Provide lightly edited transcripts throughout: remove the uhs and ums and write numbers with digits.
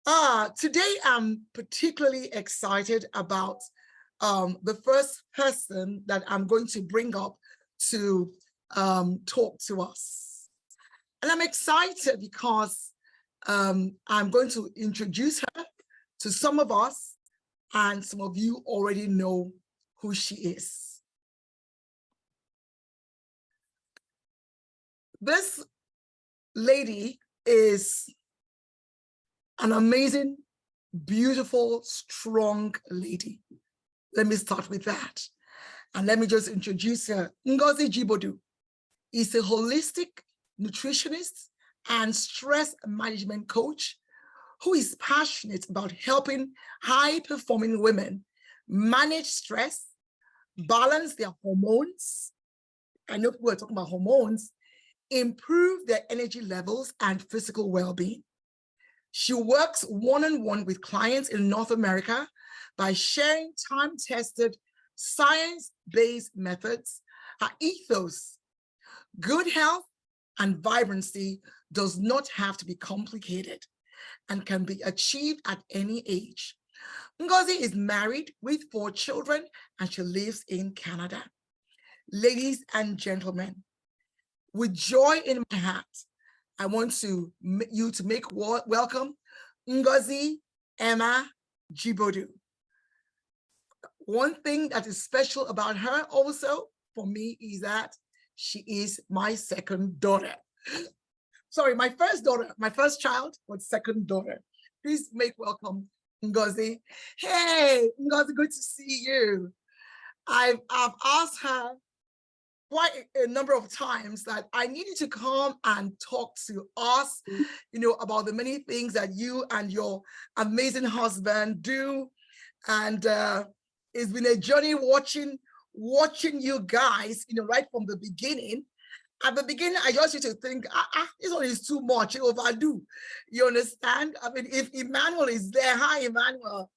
Today I'm particularly excited about the first person that I'm going to bring up to talk to us. And I'm excited because I'm going to introduce her to some of us, and some of you already know who she is. This lady is an amazing, beautiful, strong lady. Let me start with that. And let me just introduce her. Ngozi Jibodu is a holistic nutritionist and stress management coach who is passionate about helping high-performing women manage stress, balance their hormones. I know people are talking about hormones, improve their energy levels and physical well-being. She works one-on-one with clients in North America by sharing time-tested, science-based methods. Her ethos, good health and vibrancy, does not have to be complicated and can be achieved at any age. Ngozi is married with 4 children and she lives in Canada. Ladies and gentlemen, with joy in my heart, I want you to make welcome Ngozi Emma Jibodu. One thing that is special about her also for me is that she is my second daughter. Sorry, my first daughter, my first child, but second daughter. Please make welcome Ngozi. Hey, Ngozi, good to see you. I've asked her quite a number of times that I needed to come and talk to us, about the many things that you and your amazing husband do. And it's been a journey watching you guys, right from the beginning. At the beginning, I just used to think, this one is too much, overdo. You understand? I mean, if Emmanuel is there, hi, Emmanuel,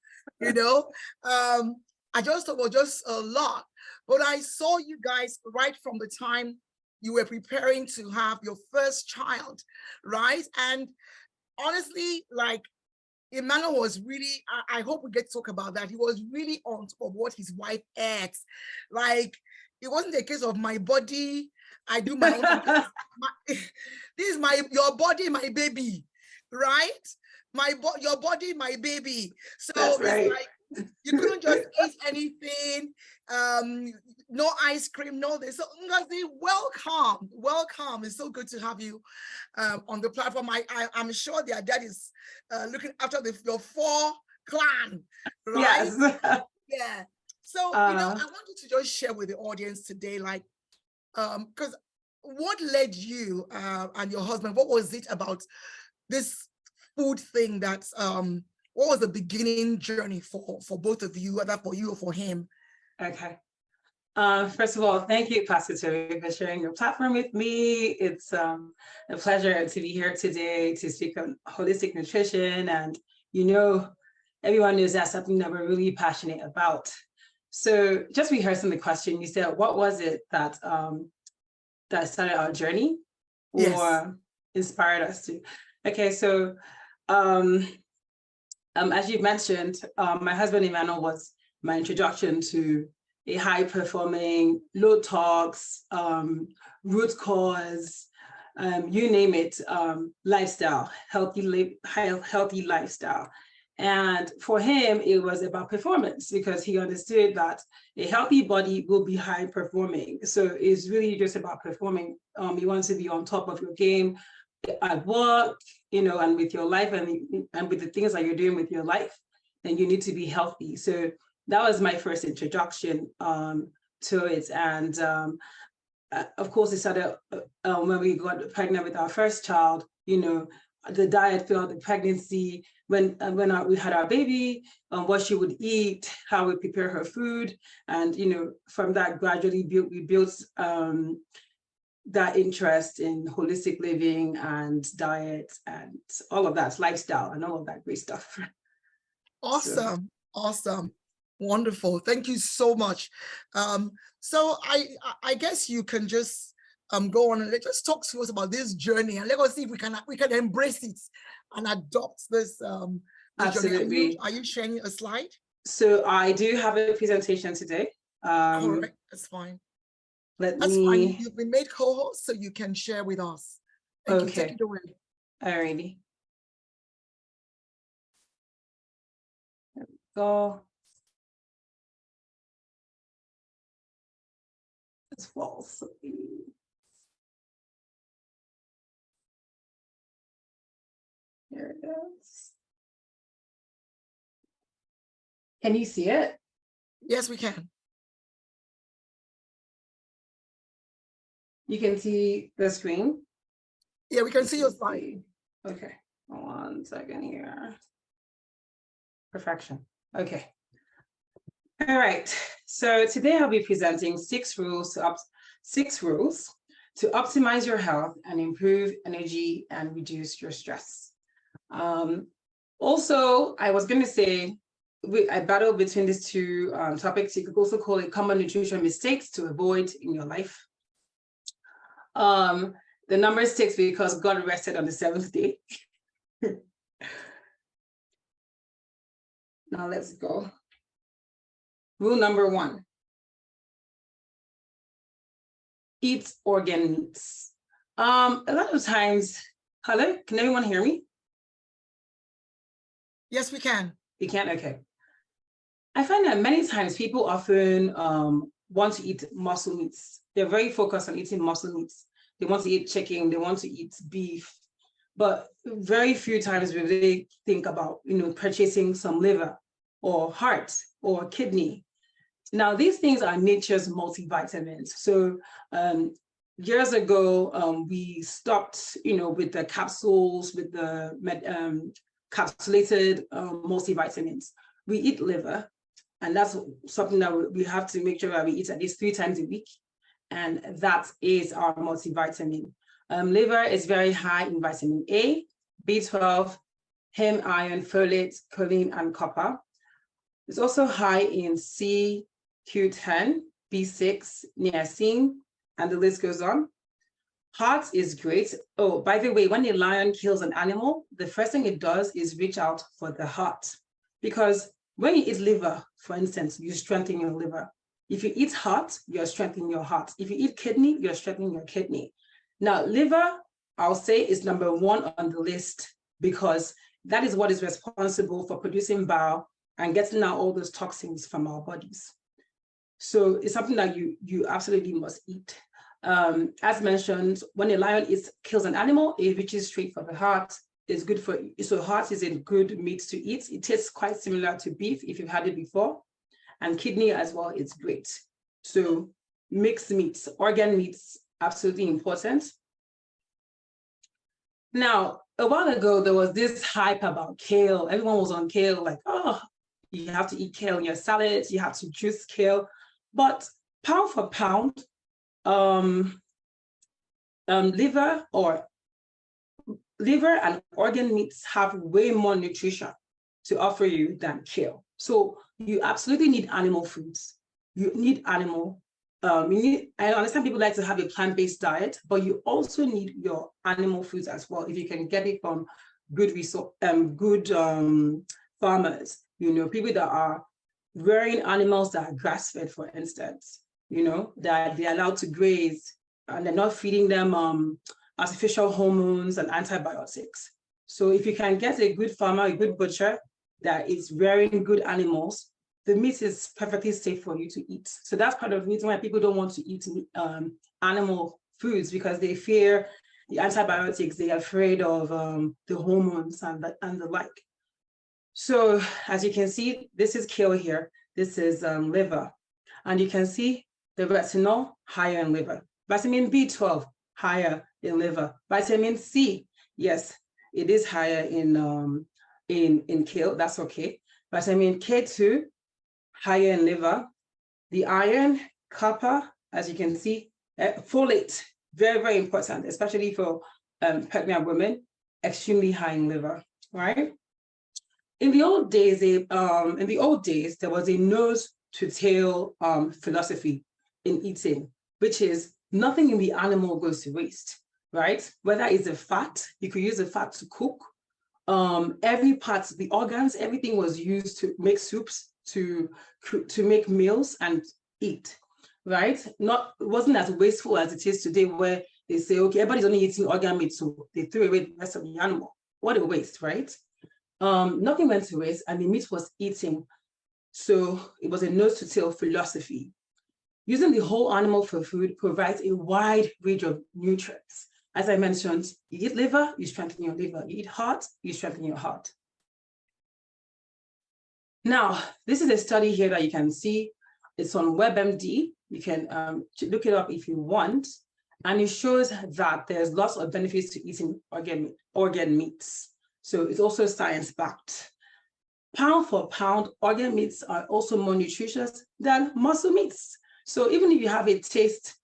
I just thought it was just a lot. But I saw you guys right from the time you were preparing to have your first child, right? And honestly, like, Emmanuel was really, I hope we get to talk about that. He was really on top of what his wife ate. Like, it wasn't a case of my body, I do my own. This is your body, my baby, right? Your body, my baby. So that's right. It's like, you couldn't just eat anything, no ice cream, no this. So Ngozi, welcome. It's so good to have you on the platform. I'm sure their dad is looking after your 4 clan, right? Yes. Yeah. So I want you to just share with the audience today, like, because what led you and your husband, what was it about this food thing that what was the beginning journey for both of you, whether for you or for him? Okay. First of all, thank you, Pastor Terry, for sharing your platform with me. It's a pleasure to be here today to speak on holistic nutrition. And, everyone knows that's something that we're really passionate about. So just rehearsing the question, you said, what was it that that started our journey or Yes. inspired us to? Okay, so as you mentioned, my husband Emmanuel was my introduction to a high-performing, low tox, root cause, you name it, lifestyle, healthy lifestyle. And for him, it was about performance because he understood that a healthy body will be high performing. So it's really just about performing. You want to be on top of your game at work, and with your life and with the things that you're doing with your life, then you need to be healthy. So that was my first introduction to it. And of course, it started when we got pregnant with our first child, the diet throughout the pregnancy, when we had our baby, what she would eat, how we prepare her food. And, from that gradually we built that interest in holistic living and diet and all of that, lifestyle and all of that great stuff. Awesome. Awesome. Wonderful. Thank you so much. So I guess you can just go on and just talk to us about this journey, and let us see if we can embrace it and adopt this Absolutely. Are you sharing a slide? So I do have a presentation today. All right, that's fine. That's fine. You've been made co-host, so you can share with us. Thank you. Take it away. Alrighty. There we go. It's false. Here it is. Can you see it? Yes, we can. You can see the screen? Yeah, we can see your slide. Okay, 1 second here. Perfection. Okay. All right. So today I'll be presenting 6 rules to optimize your health and improve energy and reduce your stress. Also, I was going to say I battle between these two topics. You could also call it common nutrition mistakes to avoid in your life. The number 6 because God rested on the 7th day. Now let's go. Rule number 1. Eat organ meats. A lot of times, hello, can everyone hear me? Yes, we can. You can? Okay. I find that many times people often want to eat muscle meats. They're very focused on eating muscle meats. They want to eat chicken, they want to eat beef, but very few times will they think about, purchasing some liver or heart or kidney. Now, these things are nature's multivitamins. So years ago, we stopped, with the capsules, with the capsulated multivitamins. We eat liver, and that's something that we have to make sure that we eat at least 3 times a week. And that is our multivitamin. Liver is very high in vitamin A, B12, heme, iron, folate, choline, and copper. It's also high in C, Q10, B6, niacin, and the list goes on. Heart is great. Oh, by the way, when a lion kills an animal, the first thing it does is reach out for the heart. Because when you eat liver, for instance, you strengthen your liver. If you eat heart, you're strengthening your heart. If you eat kidney, you're strengthening your kidney. Now, liver, I'll say, is number 1 on the list because that is what is responsible for producing bile and getting out all those toxins from our bodies. So it's something that you absolutely must eat. As mentioned, when a lion kills an animal, it reaches straight for the heart. It's good for, so heart is a good meat to eat. It tastes quite similar to beef if you've had it before. And kidney as well, it's great. So mixed meats, organ meats, absolutely important. Now, a while ago, there was this hype about kale. Everyone was on kale, like, oh, you have to eat kale in your salads, you have to juice kale. But pound for pound, liver and organ meats have way more nutrition to offer you than kale. So you absolutely need animal foods. You need animal. I understand people like to have a plant-based diet, but you also need your animal foods as well. If you can get it from good farmers, people that are rearing animals that are grass-fed, for instance, that they're allowed to graze and they're not feeding them artificial hormones and antibiotics. So if you can get a good farmer, a good butcher that is rearing good animals, the meat is perfectly safe for you to eat. So that's part of the reason why people don't want to eat animal foods, because they fear the antibiotics, they're afraid of the hormones and the like. So as you can see, this is kale here. This is liver. And you can see the retinol higher in liver. Vitamin B12 higher in liver. Vitamin C, yes, it is higher in kale. That's okay. Vitamin K2 higher in liver. The iron, copper, as you can see, folate, very, very important, especially for pregnant women, extremely high in liver, right? In the old days, there was a nose to tail philosophy in eating, which is nothing in the animal goes to waste, right? Whether it's a fat, you could use the fat to cook, Every part, the organs, everything was used to make soups, to make meals and eat, right? It wasn't as wasteful as it is today, where they say, okay, everybody's only eating organ meat, so they threw away the rest of the animal. What a waste, right? Nothing went to waste, and the meat was eaten. So it was a nose to tail philosophy. Using the whole animal for food provides a wide range of nutrients. As I mentioned, you eat liver, you strengthen your liver. You eat heart, you strengthen your heart. Now, this is a study here that you can see. It's on WebMD. You can look it up if you want. And it shows that there's lots of benefits to eating organ meats. So it's also science-backed. Pound for pound, organ meats are also more nutritious than muscle meats. So even if you have a taste,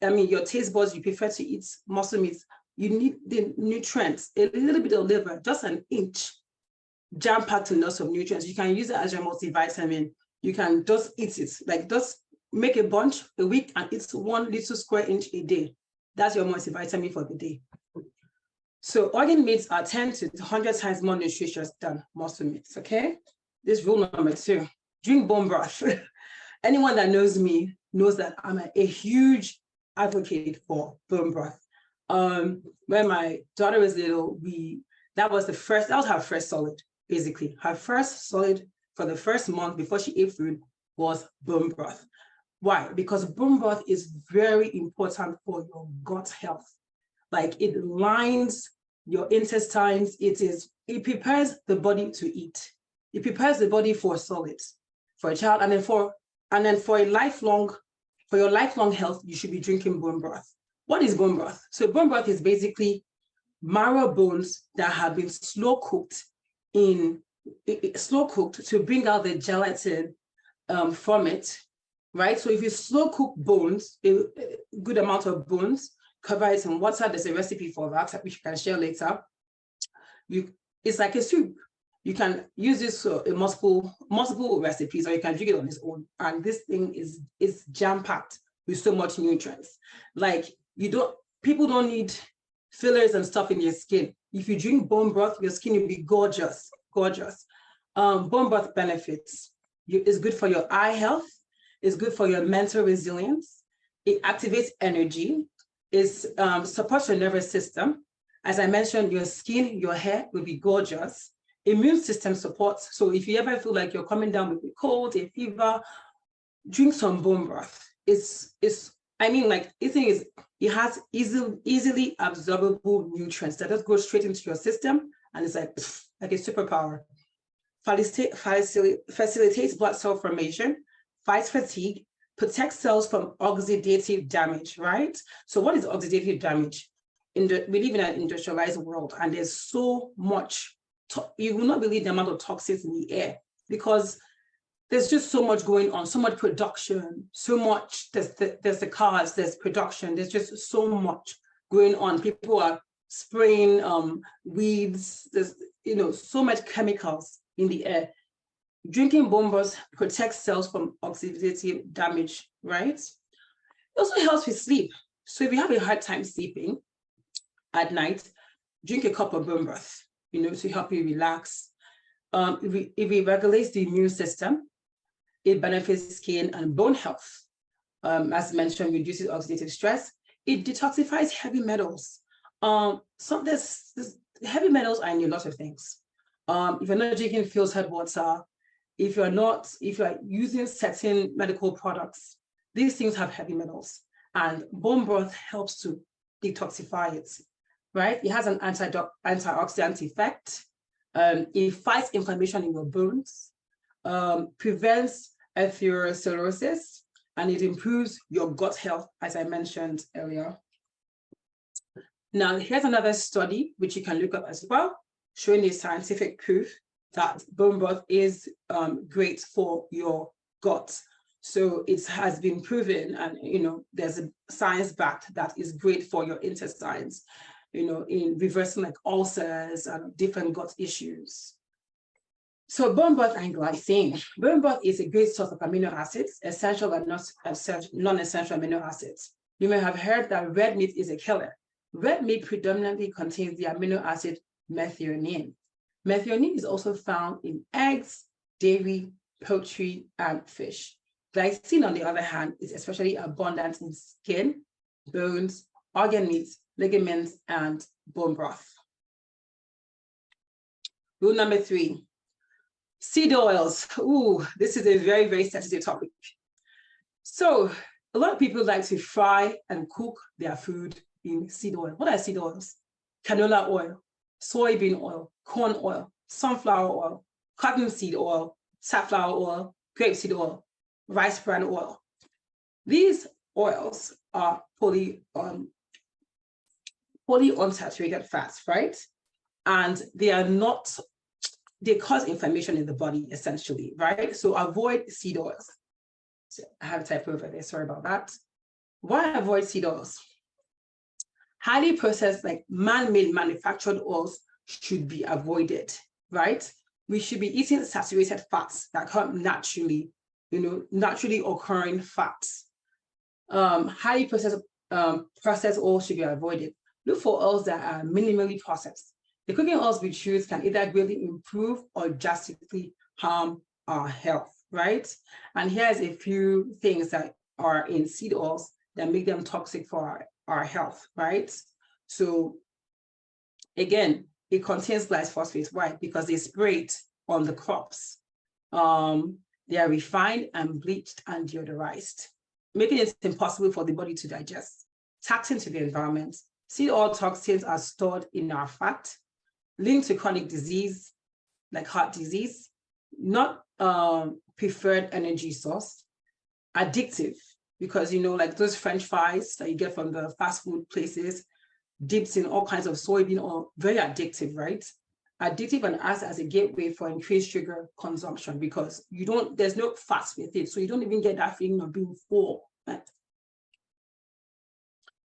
your taste buds, you prefer to eat muscle meats, you need the nutrients, a little bit of liver, just an inch, jam-packed in lots of nutrients. You can use it as your multivitamin. You can just eat it, like just make a bunch a week and eat 1 little square inch a day. That's your multivitamin for the day. So organ meats are 10 to 100 times more nutritious than muscle meats, okay? This rule number 2, drink bone broth. Anyone that knows me knows that I'm a huge advocate for bone broth. When my daughter was little, that was her first solid, basically. Her first solid for the first month before she ate food was bone broth. Why? Because bone broth is very important for your gut health. Like, it lines your intestines. It prepares the body to eat. It prepares the body for solids, for a child, and then for your lifelong health, you should be drinking bone broth. What is bone broth? So bone broth is basically marrow bones that have been slow cooked to bring out the gelatin from it, right? So if you slow cook bones, a good amount of bones, cover it in water. There's a recipe for that, which you can share later. It's like a soup. You can use this in multiple recipes, or you can drink it on its own. And this thing is jam-packed with so much nutrients. Like, people don't need fillers and stuff in your skin. If you drink bone broth, your skin will be gorgeous, gorgeous. Bone broth benefits. It's good for your eye health. It's good for your mental resilience. It activates energy. It supports your nervous system. As I mentioned, your skin, your hair will be gorgeous. Immune system supports. So if you ever feel like you're coming down with a cold, a fever, drink some bone broth. It has easily absorbable nutrients that just go straight into your system, and it's like a superpower. Facilitates blood cell formation, fights fatigue, protects cells from oxidative damage, right? So what is oxidative damage? We live in an industrialized world, and there's so much, you will not believe the amount of toxins in the air, because there's just so much going on, so much production, so much, there's the cars, there's production, there's just so much going on. People are spraying weeds, there's so much chemicals in the air. Drinking bone broth protects cells from oxidative damage, right? It also helps with sleep. So if you have a hard time sleeping at night, drink a cup of bone broth, to help you relax. It regulates the immune system. It benefits skin and bone health. As mentioned, reduces oxidative stress. It detoxifies heavy metals. There's heavy metals are in a lot of things. If you're not drinking filtered water, if you're using certain medical products, these things have heavy metals, and bone broth helps to detoxify it, right? It has an antioxidant effect. It fights inflammation in your bones, prevents atherosclerosis, and it improves your gut health, as I mentioned earlier. Now, here's another study, which you can look up as well, showing the scientific proof that bone broth is great for your gut. So it has been proven, and there's a science backed that is great for your intestines, in reversing like ulcers and different gut issues. So bone broth and glycine. Bone broth is a great source of amino acids, essential and non-essential amino acids. You may have heard that red meat is a killer. Red meat predominantly contains the amino acid methionine. Methionine is also found in eggs, dairy, poultry, and fish. Glycine, on the other hand, is especially abundant in skin, bones, organ meats, ligaments, and bone broth. Rule number 3, seed oils. Ooh, this is a very, very sensitive topic. So a lot of people like to fry and cook their food in seed oil. What are seed oils? Canola oil, soybean oil, corn oil, sunflower oil, cottonseed oil, safflower oil, grapeseed oil, rice bran oil. These oils are polyunsaturated fats, right? And they cause inflammation in the body, essentially, right? So avoid seed oils. So I have a typo over there, sorry about that. Why avoid seed oils? Highly processed, like man-made manufactured oils should be avoided, right? We should be eating saturated fats that come naturally, naturally occurring fats. Highly processed oils should be avoided. Look for oils that are minimally processed. The cooking oils we choose can either greatly improve or drastically harm our health, right? And here's a few things that are in seed oils that make them toxic for our health, right? So again, it contains glyphosate. Why? Because they spray it on the crops. They are refined and bleached and deodorized, making it impossible for the body to digest, taxing to the environment. Seed oil toxins are stored in our fat, linked to chronic disease, like heart disease, not preferred energy source, addictive, because, like those French fries that you get from the fast food places, dipped in all kinds of soybean oil, very addictive, right? Addictive and acts as a gateway for increased sugar consumption because there's no fats with it. So you don't even get that feeling of being full. Right?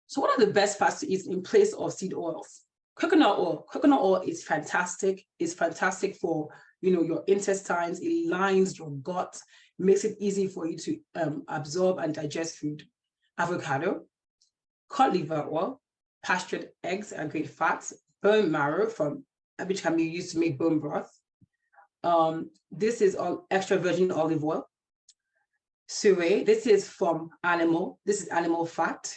So what are the best fats to eat in place of seed oils? Coconut oil. Coconut oil is fantastic. It's fantastic for, your intestines. It lines your gut, makes it easy for you to absorb and digest food. Avocado, cod liver oil, pastured eggs are great fats. Bone marrow, which can be used to make bone broth. This is all extra virgin olive oil. Soy, this is from animal. This is animal fat.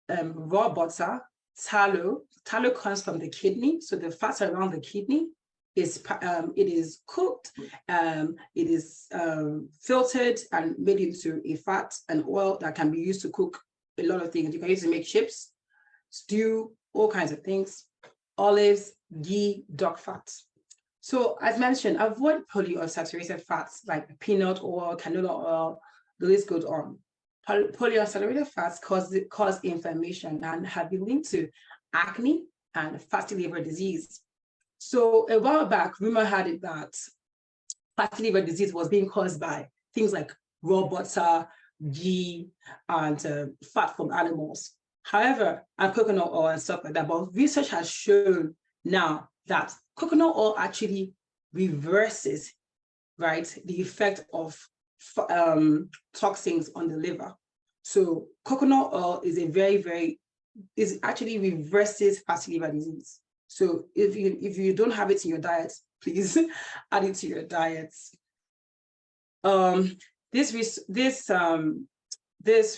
Raw butter, tallow. Tallow comes from the kidney, so the fats around the kidney it is cooked, it is filtered and made into a fat and oil that can be used to cook a lot of things. You can use it to make chips, stew, all kinds of things. Olives, ghee, dog fat. So as mentioned, avoid polyunsaturated fats like peanut oil, canola oil, the list goes on. Polyunsaturated fats cause inflammation and have been linked to acne and fatty liver disease. So a while back, rumor had it that fatty liver disease was being caused by things like raw butter, ghee, and fat from animals. However, and coconut oil and stuff like that, but research has shown now that coconut oil actually reverses, right, the effect of toxins on the liver. So coconut oil is actually reverses fatty liver disease. So if you don't have it in your diet, please add it to your diets. This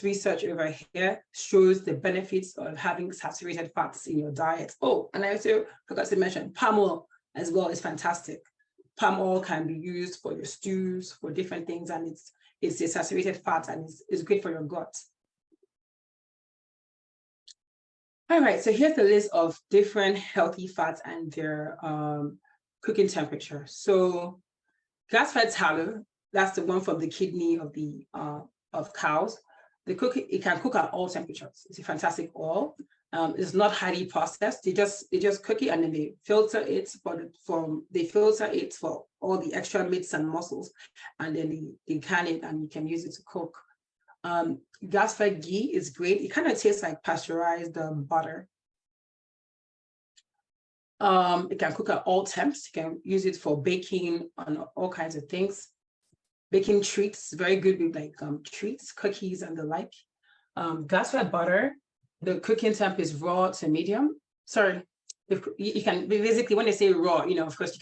research over here shows the benefits of having saturated fats in your diet. Oh, and I also forgot to mention palm oil as well is fantastic. Palm oil can be used for your stews, for different things, and it's a saturated fat and it's great for your gut. All right, so here's the list of different healthy fats and their cooking temperature. So grass-fed tallow, that's the one from the kidney of cows. It can cook at all temperatures. It's a fantastic oil. It's not highly processed. They just cook it and then they filter it for all the extra meats and muscles, and then they can it and you can use it to cook. Grass-fed ghee is great. It kind of tastes like pasteurized butter. It can cook at all temps. You can use it for baking and all kinds of things. Baking treats, very good with like treats, cookies, and the like. Grass-fed butter, the cooking temp is raw to medium. Sorry, If you can basically, when they say raw, of course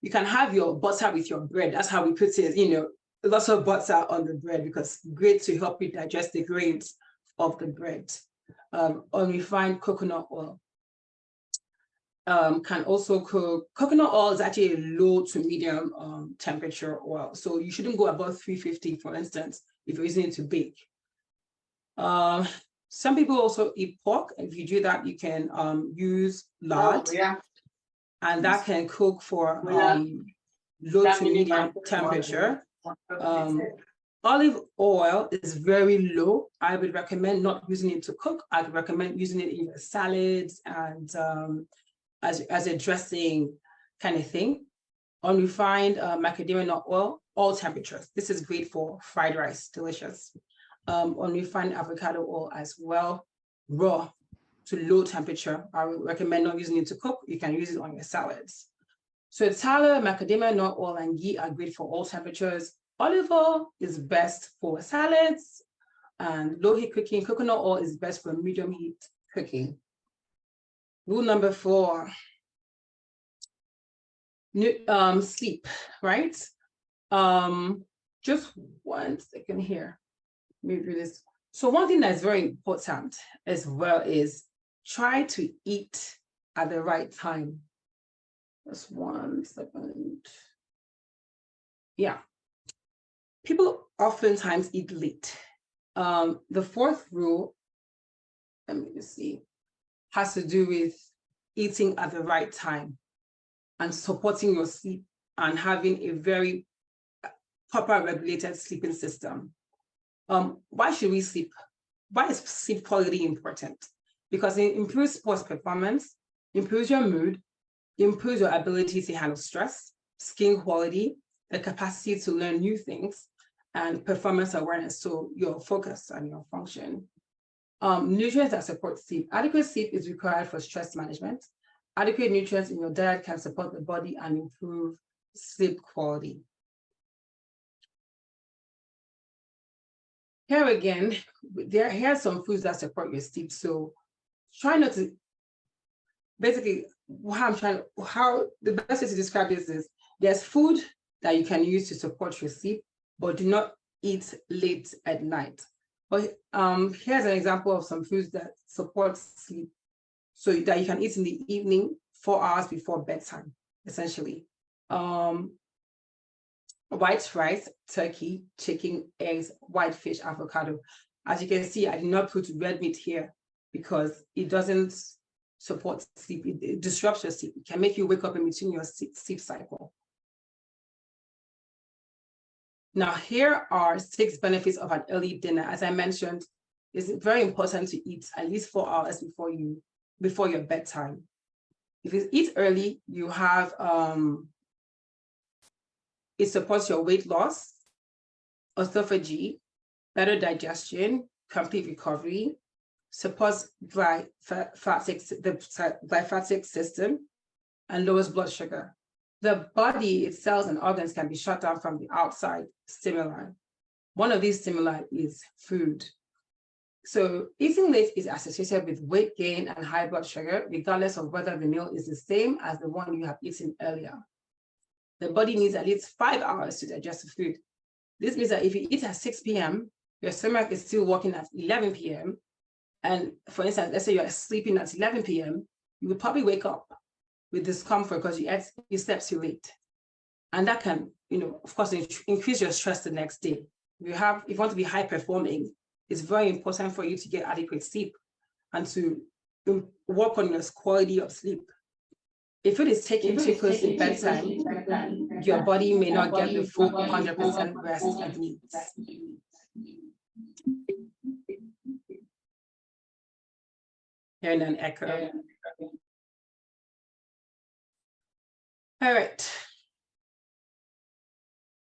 you can have your butter with your bread. That's how we put it, lots of butter on the bread because great to help you digest the grains of the bread. Unrefined coconut oil. Can also cook. Coconut oil is actually a low to medium temperature oil. So you shouldn't go above 350, for instance, if you're using it to bake. Some people also eat pork. If you do that, you can use lard. And that can cook for low to medium temperature. Olive oil is very low. I would recommend not using it to cook. I'd recommend using it in your salads and as a dressing kind of thing. Unrefined macadamia nut oil, all temperatures. This is great for fried rice, delicious. Unrefined avocado oil as well, raw to low temperature. I would recommend not using it to cook. You can use it on your salads. So tallow, macadamia nut oil, and ghee are great for all temperatures. Olive oil is best for salads, and low heat cooking. Coconut oil is best for medium heat cooking. Rule number 4, sleep, right? Just 1 second here. Let me do this. So one thing that's very important as well is try to eat at the right time. Just 1 second. Yeah. People oftentimes eat late. The 4th rule, let me just see, has to do with eating at the right time and supporting your sleep and having a very proper regulated sleeping system. Why should we sleep? Why is sleep quality important? Because it improves sports performance, improves your mood, improves your ability to handle stress, skin quality, the capacity to learn new things, and performance awareness, so your focus and your function. Nutrients that support sleep. Adequate sleep is required for stress management. Adequate nutrients in your diet can support the body and improve sleep quality. Here again, here are some foods that support your sleep. So try not to, basically, how the best way to describe this is there's food that you can use to support your sleep, but do not eat late at night. But here's an example of some foods that support sleep, so that you can eat in the evening, 4 hours before bedtime, essentially. White rice, turkey, chicken, eggs, white fish, avocado. As you can see, I did not put red meat here because it doesn't support sleep. It disrupts your sleep. It can make you wake up in between your sleep cycle. Now, here are 6 benefits of an early dinner. As I mentioned, it's very important to eat at least 4 hours before your bedtime. If you eat early, you have, it supports your weight loss, autophagy, better digestion, complete recovery, supports the glyphatic system, and lowers blood sugar. The body, its cells and organs can be shut down from the outside stimuli. One of these stimuli is food. So eating late is associated with weight gain and high blood sugar, regardless of whether the meal is the same as the one you have eaten earlier. The body needs at least 5 hours to digest the food. This means that if you eat at 6 p.m., your stomach is still working at 11 p.m. And for instance, let's say you're sleeping at 11 p.m., you would probably wake up with discomfort because you slept too late. And that can, of course, increase your stress the next day. If you want to be high performing, it's very important for you to get adequate sleep and to work on your quality of sleep. If it is taking too close to bedtime, your body may not get the full 100% rest it needs. Hearing an echo. All right.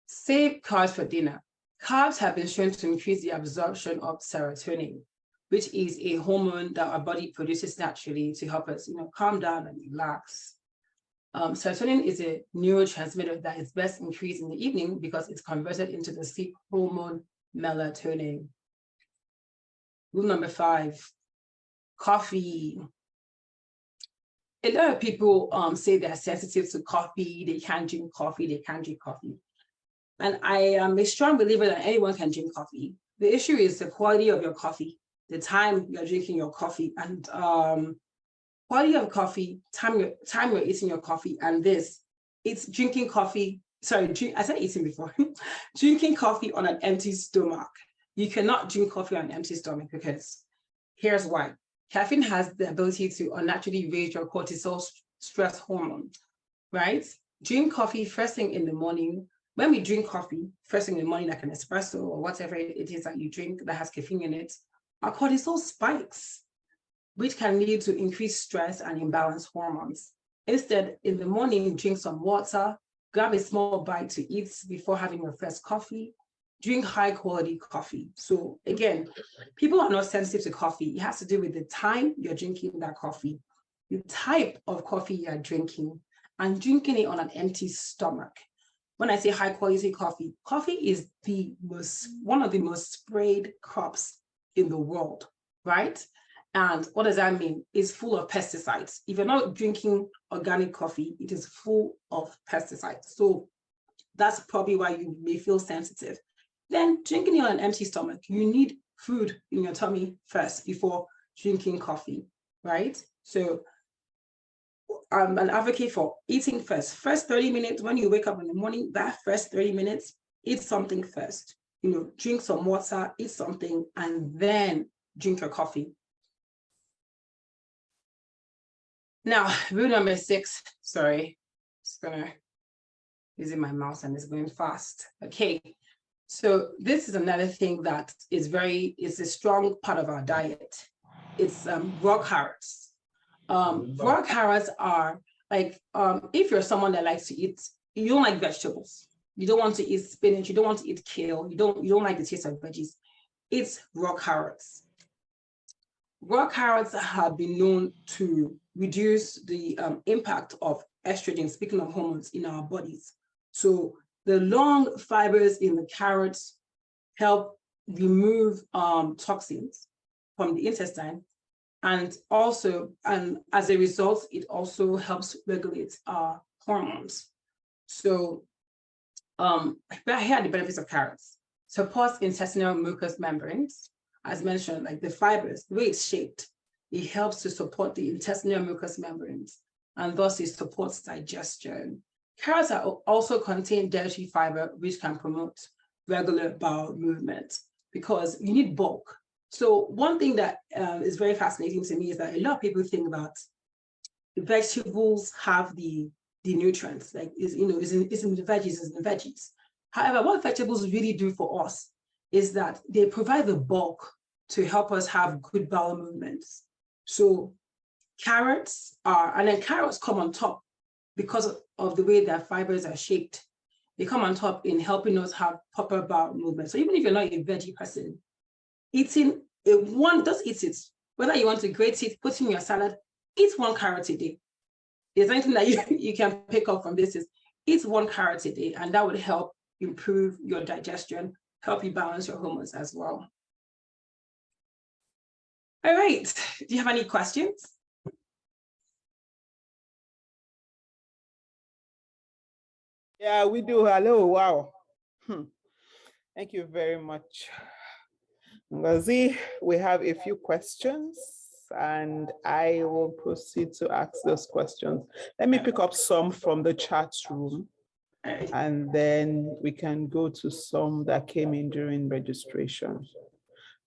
Save carbs for dinner. Carbs have been shown to increase the absorption of serotonin, which is a hormone that our body produces naturally to help us, calm down and relax. Serotonin is a neurotransmitter that is best increased in the evening because it's converted into the sleep hormone melatonin. Rule number 5, coffee. a lot of people say they're sensitive to coffee, they can't drink coffee, they can't drink coffee. And I am a strong believer that anyone can drink coffee. The issue is the quality of your coffee, the time you're drinking your coffee, and quality of coffee, time you're eating your coffee, and it's drinking coffee. Sorry, I said eating before. Drinking coffee on an empty stomach. You cannot drink coffee on an empty stomach because here's why. Caffeine has the ability to unnaturally raise your cortisol stress hormone, right? Drink coffee first thing in the morning. When we drink coffee first thing in the morning, like an espresso or whatever it is that you drink that has caffeine in it, our cortisol spikes, which can lead to increased stress and imbalanced hormones. Instead, in the morning, drink some water, grab a small bite to eat before having your first coffee, drink high quality coffee. So again, people are not sensitive to coffee. It has to do with the time you're drinking that coffee, the type of coffee you're drinking, and drinking it on an empty stomach. When I say high quality coffee, coffee is one of the most sprayed crops in the world, right? And what does that mean? It's full of pesticides. If you're not drinking organic coffee, it is full of pesticides. So that's probably why you may feel sensitive. Then drinking it on an empty stomach, you need food in your tummy first before drinking coffee, right? So I'm an advocate for eating first. First 30 minutes, when you wake up in the morning, that first 30 minutes, eat something first. Drink some water, eat something, and then drink your coffee. Now, rule number 6, sorry, just gonna using my mouse and it's going fast. Okay, so this is another thing that is a strong part of our diet. It's raw carrots. Raw carrots are like, if you're someone that likes to eat, you don't like vegetables, you don't want to eat spinach, you don't want to eat kale, you don't like the taste of veggies, it's raw carrots. Raw carrots have been known to reduce the impact of estrogen, speaking of hormones, in our bodies. So the long fibers in the carrots help remove toxins from the intestine. And as a result, it also helps regulate our hormones. So here are the benefits of carrots. Supports intestinal mucous membranes. As mentioned, like the fibers, the way it's shaped, it helps to support the intestinal mucous membranes, and thus it supports digestion. Carrots also contain dietary fiber, which can promote regular bowel movement because you need bulk. So one thing that is very fascinating to me is that a lot of people think about vegetables have the nutrients, like it's in the veggies, However, what vegetables really do for us is that they provide the bulk to help us have good bowel movements. So carrots come on top because of the way their fibers are shaped. They come on top in helping us have proper bowel movements. So even if you're not a veggie person, just eat it. Whether you want to grate it, put it in your salad, eat 1 carrot a day. There's anything that you can pick up from this is eat 1 carrot a day, and that would help improve your digestion, help you balance your hormones as well. All right, do you have any questions? Yeah, we do. Hello, wow. Thank you very much, Ngozi. We have a few questions and I will proceed to ask those questions. Let me pick up some from the chat room and then we can go to some that came in during registration.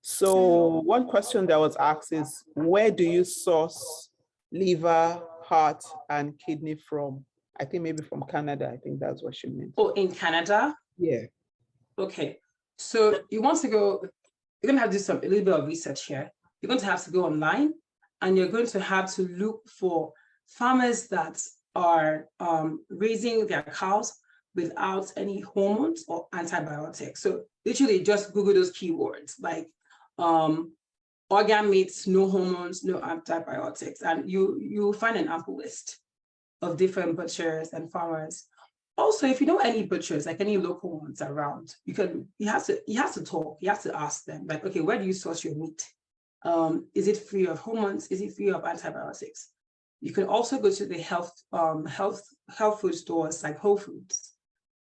So one question that was asked is, where do you source liver, heart, and kidney from? I think maybe from Canada. I think that's what she meant. Oh, in Canada? Yeah. Okay. So you're going to have to do a little bit of research here. You're going to have to go online and you're going to have to look for farmers that are raising their cows without any hormones or antibiotics. So literally just Google those keywords like organ meats, no hormones, no antibiotics, and you'll find an ample list of different butchers and farmers. Also, if you know any butchers, like any local ones around, you have to talk, you have to ask them, like, okay, where do you source your meat? Is it free of hormones? Is it free of antibiotics? You can also go to the health food stores like Whole Foods,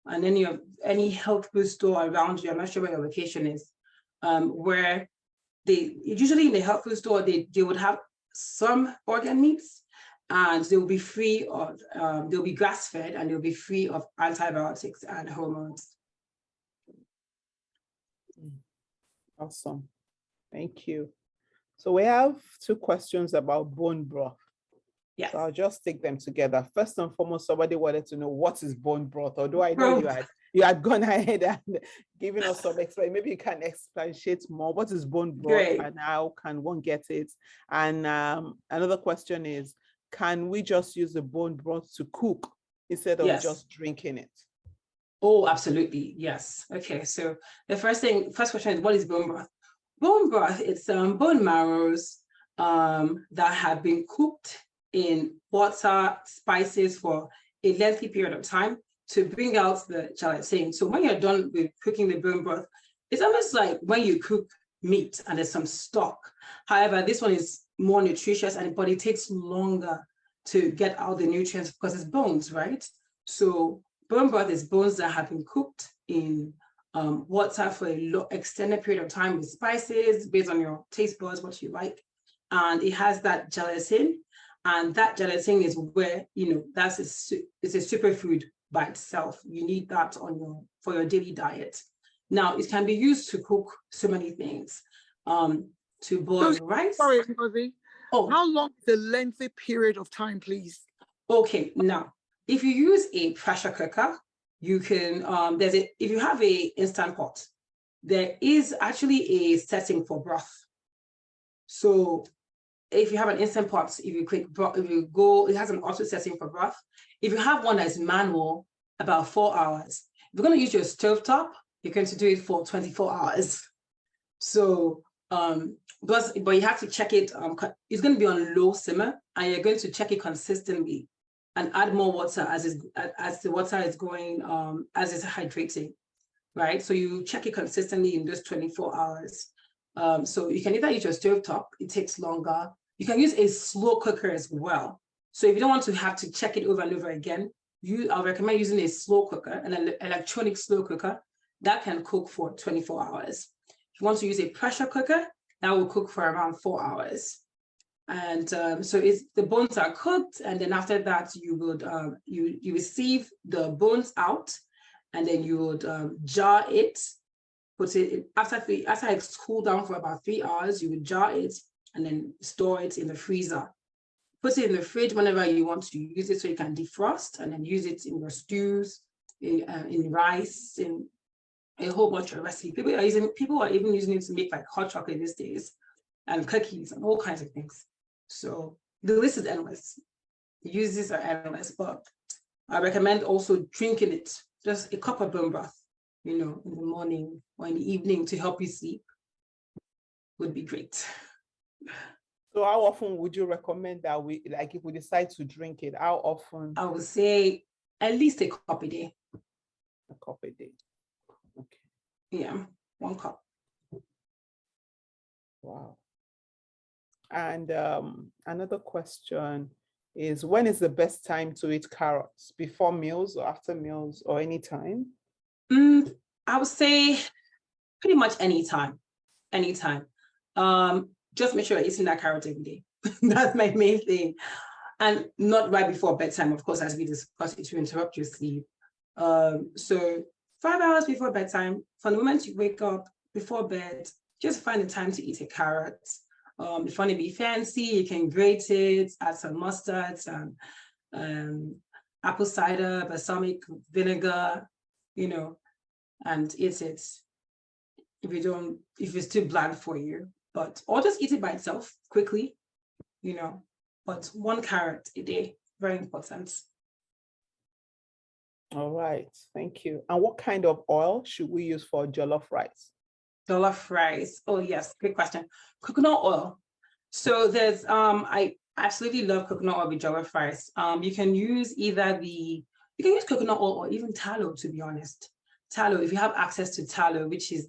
and any health food store around you. I'm not sure where your location is, where they usually in the health food store they would have some organ meats, and they will be free of they'll be grass fed, and they'll be free of antibiotics and hormones. Awesome, thank you. So we have 2 questions about bone broth. Yes. So I'll just take them together. First and foremost, somebody wanted to know what is bone broth, although I know you had gone ahead and given us some explanation. Maybe you can expatiate more. What is bone broth? Great. And how can one get it? And another question is, can we just use the bone broth to cook instead of just drinking it? Oh, absolutely. Yes. Okay. So the first question is, what is bone broth? Bone broth, it's bone marrows that have been cooked in water, spices for a lengthy period of time to bring out the gelatin. So when you're done with cooking the bone broth, it's almost like when you cook meat and there's some stock. However, this one is more nutritious, but it takes longer to get out the nutrients because it's bones, right? So bone broth is bones that have been cooked in water for a extended period of time with spices based on your taste buds, what you like. And it has that gelatin. And that gelatin is where, it's a superfood by itself. You need that for your daily diet. Now, it can be used to cook so many things. To boil rice. Sorry, Ngozi. Oh, how long is the lengthy period of time, please? Okay, now, if you use a pressure cooker, you can, if you have an instant pot, there is actually a setting for broth. So if you have an instant pot, if you go, it has an auto setting for broth. If you have one that is manual, about 4 hours. If you're going to use your stovetop, you're going to do it for 24 hours. So, but you have to check it. It's going to be on low simmer, and you're going to check it consistently and add more water as the water is going, as it's hydrating, right? So you check it consistently in those 24 hours. So you can either use your stovetop, it takes longer. You can use a slow cooker as well. So if you don't want to have to check it over and over again, I'll recommend using a slow cooker, an electronic slow cooker that can cook for 24 hours. If you want to use a pressure cooker, that will cook for around 4 hours. And so the bones are cooked, and then after that, you would you receive the bones out, and then you would jar it. Put it after it's cooled down for about 3 hours. You would jar it and then store it in the freezer. Put it in the fridge whenever you want to use it, so you can defrost and then use it in your stews, in rice, in a whole bunch of recipes. People are even using it to make like hot chocolate these days, and cookies and all kinds of things. So the list is endless. The uses are endless, but I recommend also drinking it, just a cup of bone broth, in the morning or in the evening to help you sleep would be great. So how often would you recommend that if we decide to drink it, how often? I would say at least a cup a day. A cup a day. Okay. Yeah, 1 cup. Wow. And another question is, when is the best time to eat carrots? Before meals or after meals or any time? I would say pretty much anytime. Just make sure you're eating that carrot every day. That's my main thing. And not right before bedtime, of course, as we discussed, it will interrupt your sleep. So 5 hours before bedtime, from the moment you wake up before bed, just find the time to eat a carrot. If you want to be fancy, you can grate it, add some mustard, some apple cider, balsamic vinegar, and eat it. If it's too bland for you, or just eat it by itself quickly, but 1 carrot a day, very important. All right, thank you. And what kind of oil should we use for jollof rice? Jollof rice, oh yes, great question. Coconut oil. So there's, I absolutely love coconut oil with jollof rice. You can use you can use coconut oil or even tallow, to be honest. Tallow, if you have access to tallow, which is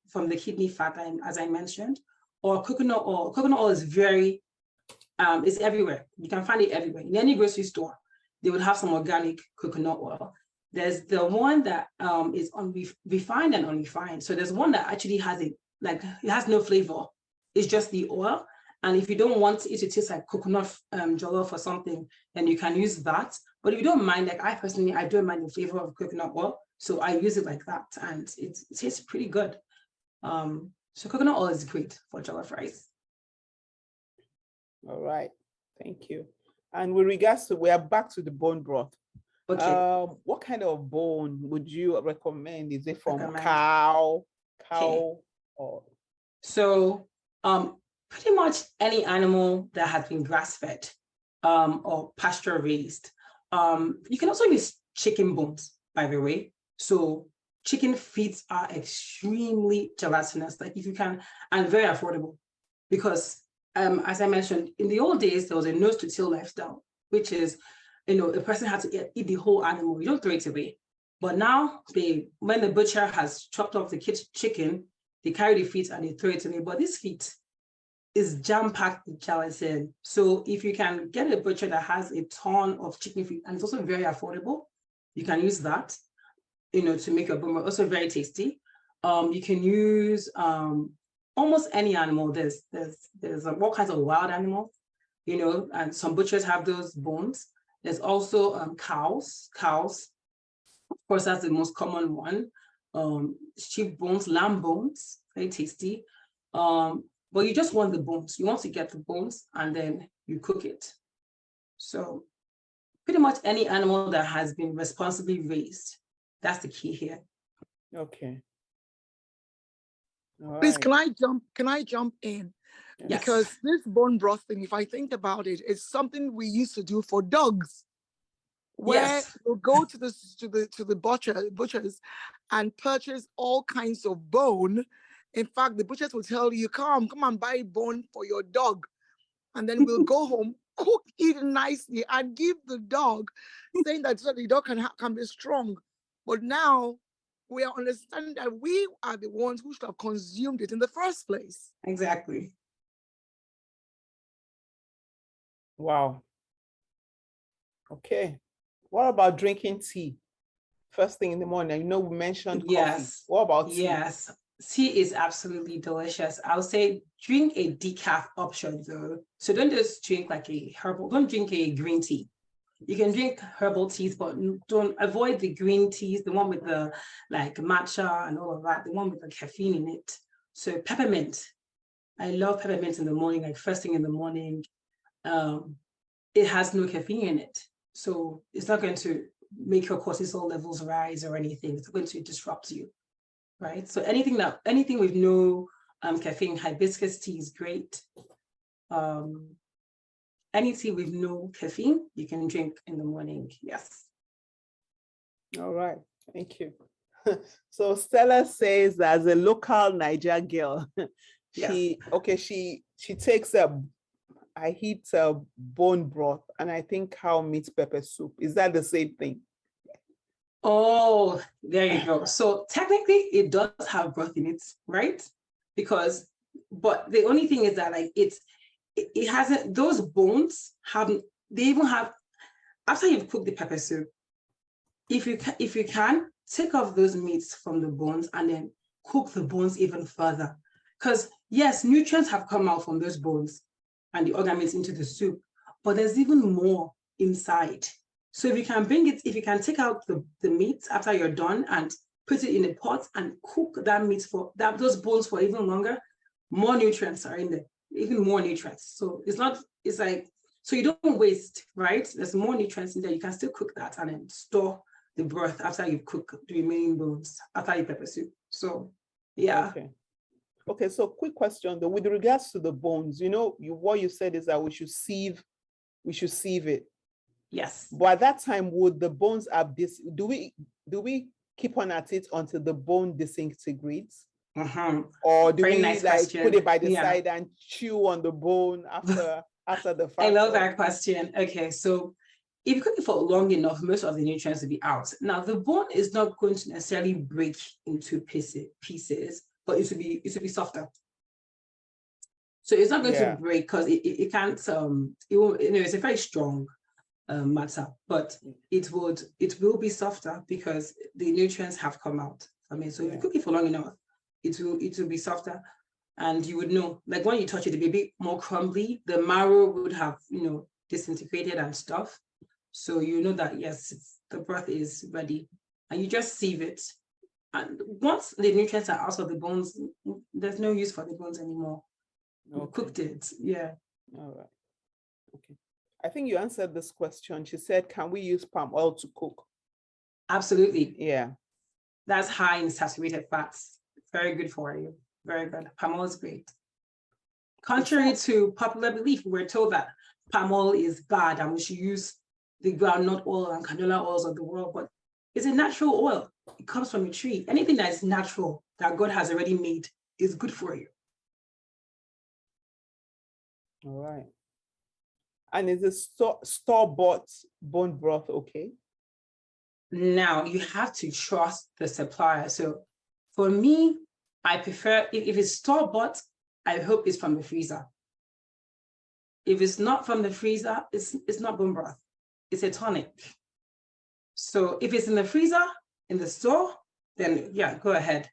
from the kidney fat, as I mentioned, or coconut oil. Coconut oil is very It's everywhere. You can find it everywhere. In any grocery store, they would have some organic coconut oil. There's the one that is refined and unrefined. So there's one that actually has it has no flavor. It's just the oil. And if you don't want it to taste like coconut jollof or something, then you can use that. But if you don't mind, like I personally, I don't mind the flavor of coconut oil. So I use it like that, and it tastes pretty good. So coconut oil is great for jollof rice. All right, thank you. And with regards to, we are back to the bone broth. Okay. What kind of bone would you recommend? Is it from cow, Okay. or? So pretty much any animal that has been grass-fed or pasture raised. You can also use chicken bones, by the way. So chicken feet are extremely gelatinous, like if you can, and very affordable, because as I mentioned, in the old days, there was a nose to tail lifestyle, which is, a person had to eat the whole animal. You don't throw it away. But now, when the butcher has chopped off the chicken, they carry the feet and they throw it away. But this feet is jam-packed with gelatin. So if you can get a butcher that has a ton of chicken feet, and it's also very affordable, you can use that, to make your bone broth. Also very tasty. You can use almost any animal. There's all kinds of wild animals, and some butchers have those bones. There's also cows. Of course, that's the most common one. Sheep bones, lamb bones, very tasty. But you just want the bones. You want to get the bones and then you cook it. So pretty much any animal that has been responsibly raised. That's the key here. Okay. Please, can I jump in? Yes. Because this bone broth thing, if I think about it, is something we used to do for dogs, where we'll go to the butchers and purchase all kinds of bone. In fact, the butchers will tell you, come and buy bone for your dog. And then we'll go home, cook it nicely, and give the dog, saying that so the dog can be strong. But now we are understanding that we are the ones who should have consumed it in the first place. Exactly. Wow. Okay. What about drinking tea? First thing in the morning, we mentioned coffee. What about tea? Yes. Tea is absolutely delicious. I would say drink a decaf option though. So don't just drink don't drink a green tea. You can drink herbal teas, but don't avoid the green teas, the one with the matcha and all of that, the one with the caffeine in it. So peppermint. I love peppermint in the morning, first thing in the morning. It has no caffeine in it. So it's not going to make your cortisol levels rise or anything. It's going to disrupt you, right? So anything with no caffeine, hibiscus tea is great. Any tea with no caffeine, you can drink in the morning, yes. All right, thank you. So Stella says, as a local Niger girl, she takes I heat bone broth, and I think cow meat pepper soup. Is that the same thing? Oh, there you go. So technically it does have broth in it, right? But the only thing is that it hasn't, those bones they even have, after you've cooked the pepper soup, if you can, take off those meats from the bones and then cook the bones even further. Because yes, nutrients have come out from those bones and the organ meats into the soup, but there's even more inside. So if you can take out the meat after you're done and put it in a pot and cook that meat those bones for even longer, more nutrients are in there, even more nutrients. So so you don't waste, right? There's more nutrients in there. You can still cook that and then store the broth after you cook the remaining bones, after you pepper soup. So yeah. Okay, so quick question though, with regards to the bones, what you said is that we should sieve it. Yes. But at that time, would the bones have this? Do we keep on at it until the bone disintegrates? Or do we put it by the side and chew on the bone after the fact? I love that question. Okay, so if you cook it for long enough, most of the nutrients will be out. Now, the bone is not going to necessarily break into pieces, but it will be softer. So it's not going to break because it can't, it won't, it's a very strong matter, but it will be softer because the nutrients have come out. I mean, so if you cook it for long enough, it will be softer, and you would know, like when you touch it, it'll be a bit more crumbly. The marrow would have, disintegrated and stuff. So you know that, yes, the broth is ready, and you just sieve it. And once the nutrients are out of the bones, there's no use for the bones anymore. Okay. Cooked it, yeah. All right. Okay. I think you answered this question. She said, can we use palm oil to cook? Absolutely. Yeah. That's high in saturated fats. Very good for you. Very good. Palm oil is great. Contrary to popular belief, we're told that palm oil is bad and we should use the groundnut oil and canola oils of the world, but it's a natural oil. It comes from a tree. Anything that is natural, that God has already made, is good for you. All right. And is the store-bought bone broth okay? Now, you have to trust the supplier. So for me, I prefer, if it's store-bought, I hope it's from the freezer. If it's not from the freezer, it's not bone broth. It's a tonic. So if it's in the freezer, in the store, then yeah, go ahead.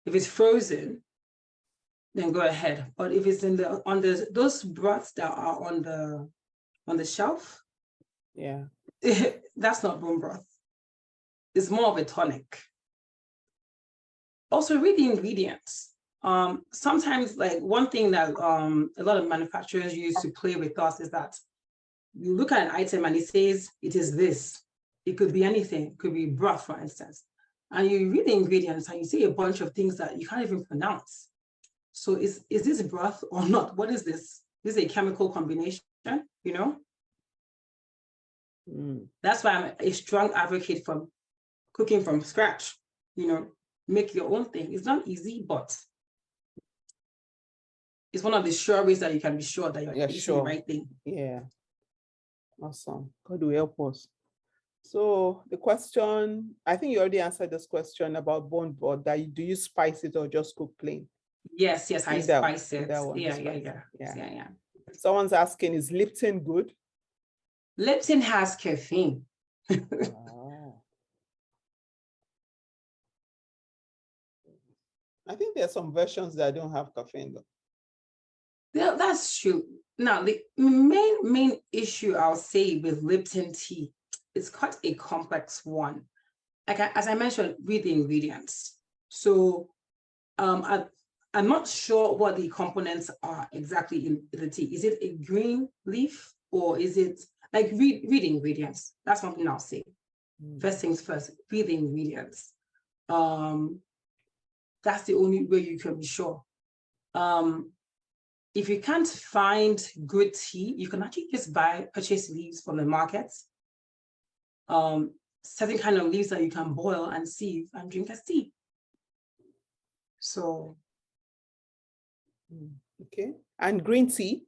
If it's frozen, then go ahead. But if it's those broths that are on the shelf, yeah, that's not bone broth. It's more of a tonic. Also, read the ingredients. Sometimes, like one thing that a lot of manufacturers use to play with us is that you look at an item and it says it is this. It could be anything. It could be broth, for instance. And you read the ingredients and you see a bunch of things that you can't even pronounce. So is this broth or not? What is this? This is a chemical combination, That's why I'm a strong advocate for cooking from scratch, make your own thing. It's not easy, but it's one of the sure ways that you can be sure that you're eating the right thing. Yeah. Awesome. God will help us. So the question, I think you already answered this question about bone broth. Do you spice it or just cook plain? Yes, I spice it. Yeah. Someone's asking, is Lipton good? Lipton has caffeine. I think there are some versions that don't have caffeine though. Yeah, that's true. Now, the main issue I'll say with Lipton tea, it's quite a complex one. Like as I mentioned, read the ingredients. So I'm not sure what the components are exactly in the tea. Is it a green leaf or is it like read the ingredients? That's one thing I'll say. First things first, read the ingredients. That's the only way you can be sure. If you can't find good tea, you can actually just purchase leaves from the markets. Certain kind of leaves that you can boil and sieve and drink as tea. So. Okay. And green tea?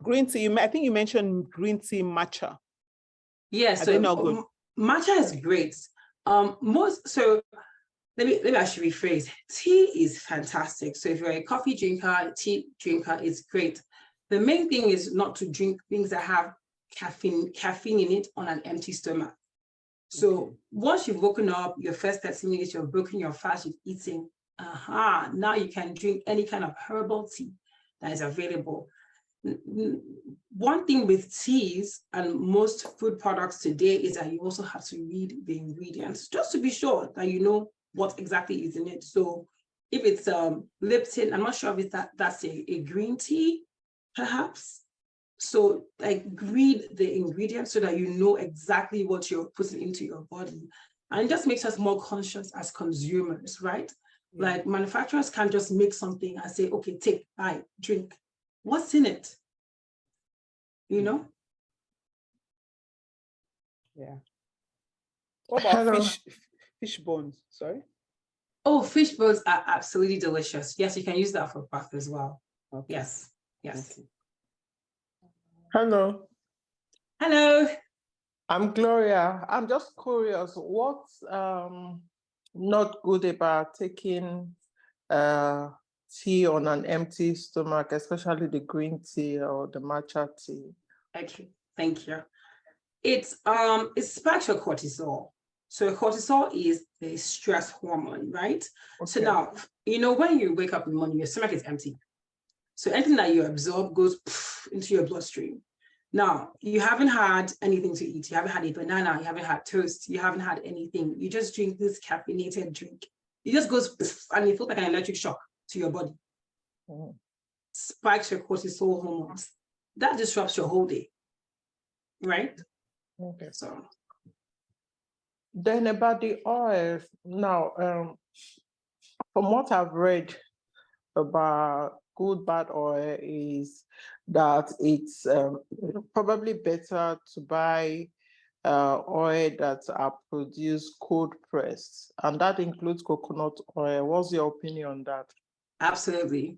Green tea, I think you mentioned green tea matcha. Yes, so not good. Matcha is great. Maybe I should rephrase. Tea is fantastic. So if you're a coffee drinker, tea drinker is great. The main thing is not to drink things that have caffeine in it on an empty stomach. So once you've woken up, your first 30 minutes, you've broken your fast, you've eaten. Now you can drink any kind of herbal tea that is available. One thing with teas and most food products today is that you also have to read the ingredients just to be sure that you know what exactly is in it. So if it's Lipton, I'm not sure if that's a green tea, perhaps. So like read the ingredients so that you know exactly what you're putting into your body. And it just makes us more conscious as consumers, right? Yeah. Like manufacturers can't just make something and say, okay, take, buy, drink. What's in it? Yeah. What about fish bones? Sorry. Oh, fish bones are absolutely delicious. Yes, you can use that for broth as well. Okay. Yes. Okay. Hello. I'm Gloria. I'm just curious, what's not good about taking tea on an empty stomach, especially the green tea or the matcha tea? Okay, thank you. It spikes your cortisol. So cortisol is the stress hormone, right? Okay. So now, when you wake up in the morning, your stomach is empty. So anything that you absorb goes into your bloodstream. Now, you haven't had anything to eat. You haven't had a banana. You haven't had toast. You haven't had anything. You just drink this caffeinated drink. It just goes and you feel like an electric shock to your body. Spikes your cortisol hormones. That disrupts your whole day, right? Okay. So then about the oils. Now, from what I've read about good bad oil is that it's probably better to buy oil that are produced cold pressed, and that includes coconut oil. What's your opinion on that? Absolutely.